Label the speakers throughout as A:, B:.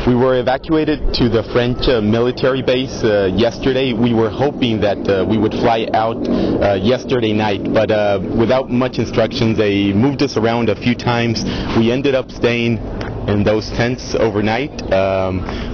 A: We were evacuated to the French military base yesterday. We were hoping that we would fly out yesterday night, but without much instructions, they moved us around a few times. We ended up staying in those tents overnight.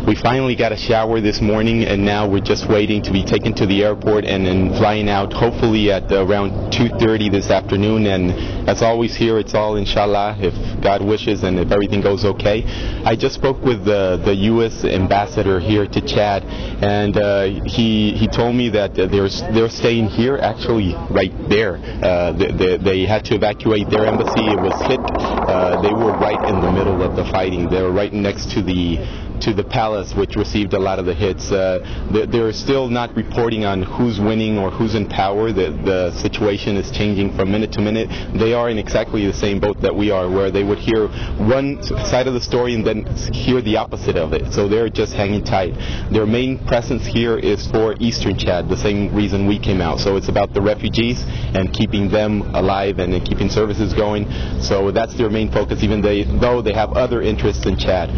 A: We finally got a shower this morning, and now we're just waiting to be taken to the airport and then flying out hopefully at around 2:30 this afternoon. And as always here, it's all inshallah, if God wishes and if everything goes okay. I just spoke with the U.S. ambassador here to Chad, and he told me that they're staying here, actually right there. They had to evacuate their embassy. It was hit. They were right in the middle of the fighting. They were right next to the palace, which received a lot of the hits. They're still not reporting on who's winning or who's in power. The situation is changing from minute to minute. They are in exactly the same boat that we are, where they would hear one side of the story and then hear the opposite of it. So they're just hanging tight. Their main presence here is for Eastern Chad, the same reason we came out. So it's about the refugees and keeping them alive and keeping services going. So that's their main focus, even though they have other interests in Chad.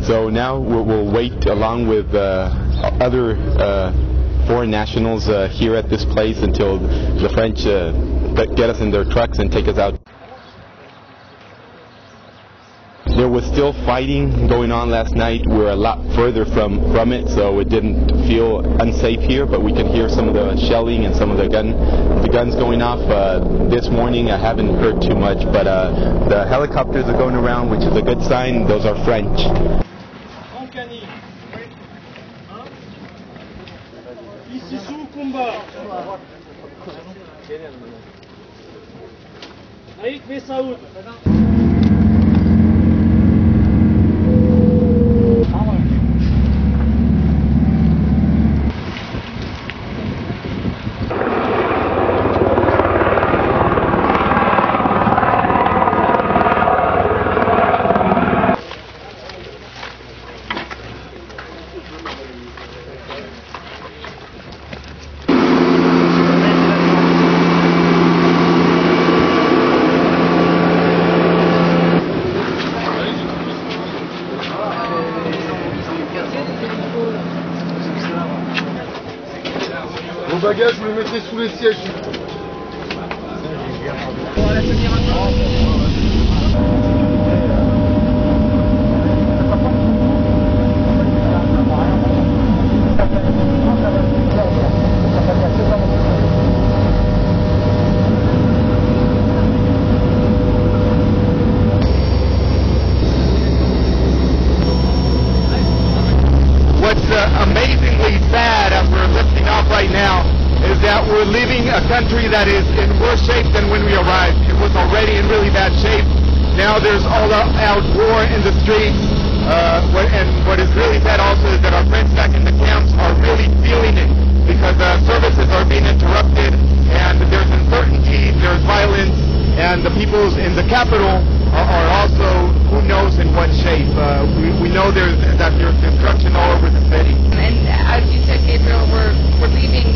A: So now we'll wait along with other foreign nationals here at this place until the French get us in their trucks and take us out. There was still fighting going on last night. We're a lot further from it, so it didn't feel unsafe here, but we could hear some of the shelling and some of the guns going off. This morning I haven't heard too much, but the helicopters are going around, which is a good sign. Those are French.
B: Ici sous combat. Aïk Messaoud.
C: Vos bagages, vous les mettez sous les sièges.
A: What's amazingly sad as we're lifting off right now is that we're leaving a country that is in worse shape than when we arrived. It was already in really bad shape. Now there's all-out war in the streets. And what is really sad also is that our friends back in the camps are really feeling it, because services are being interrupted, and there's uncertainty, there's violence, and the people in the capital are also, who knows in what shape. We know there's destruction all over the city.
D: And as you said, Gabriel, we're leaving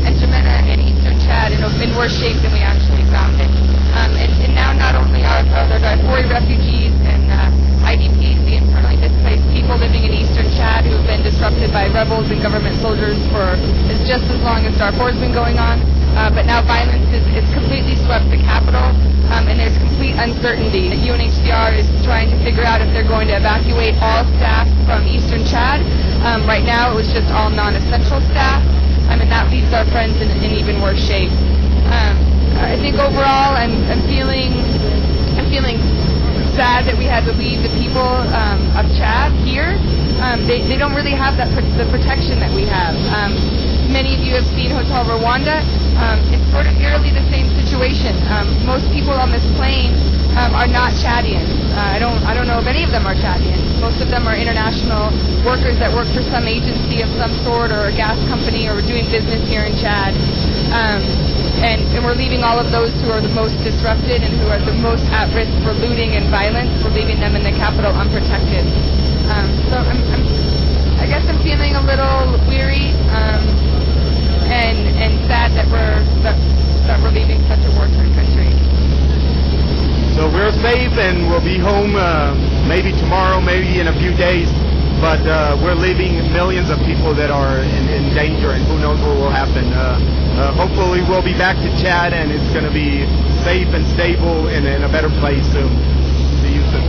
D: N'Djamena and Eastern Chad in worse shape than we actually found it. And now not only are there Darfuri refugees and IDPs, the internally displaced people living in Eastern Chad who have been disrupted by rebels and government soldiers for just as long as Darfur's been going on. But now violence is completely swept the capital, and there's complete uncertainty. The UNHCR is trying to figure out if they're going to evacuate all staff from Eastern Chad. Right now it was just all non-essential staff, and that leaves our friends in even worse shape. I think overall I'm feeling sad that we had to leave the people of Chad here. They don't really have the protection that we have. Many of you have seen Hotel Rwanda. It's sort of eerily the same situation. Most people on this plane are not Chadians. I don't know if any of them are Chadians. Most of them are international workers that work for some agency of some sort, or a gas company, or doing business here in Chad. And we're leaving all of those who are the most disrupted and who are the most at risk for looting and violence. We're leaving them in the capital unprotected. So I guess I'm feeling a little weary and sad that we're leaving such a war-torn country.
A: So we're safe and we'll be home maybe tomorrow, maybe in a few days.
E: but we're leaving millions of people that are in danger, and who knows what will happen. Hopefully we'll be back to Chad, and it's going to be safe and stable and in a better place soon. See you soon.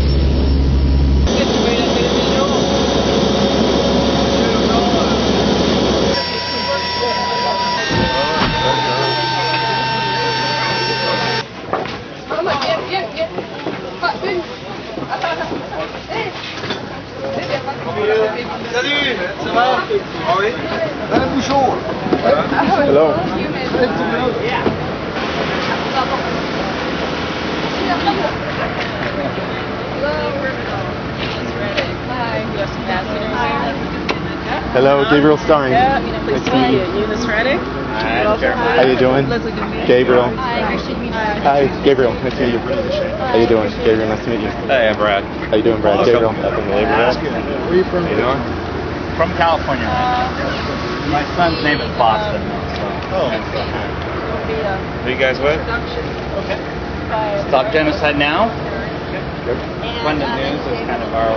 C: Salut, ça va? Ah oui? Un bouchon.
A: Hello. Hello, Gabriel Stein.
F: Yeah, please meet you. Eunice Reddick.
A: How you doing? Gabriel. Hi, Gabriel. Nice to meet you. How you doing? Gabriel, nice to meet you.
G: Hey, I'm Brad.
A: How you doing, Brad? Gabriel.
G: From the Labor Desk.
C: Where are you from?
G: How you doing? From California. My son's name is Boston. Oh. Who you guys with? Okay. Stop genocide now. Abundant News is kind of our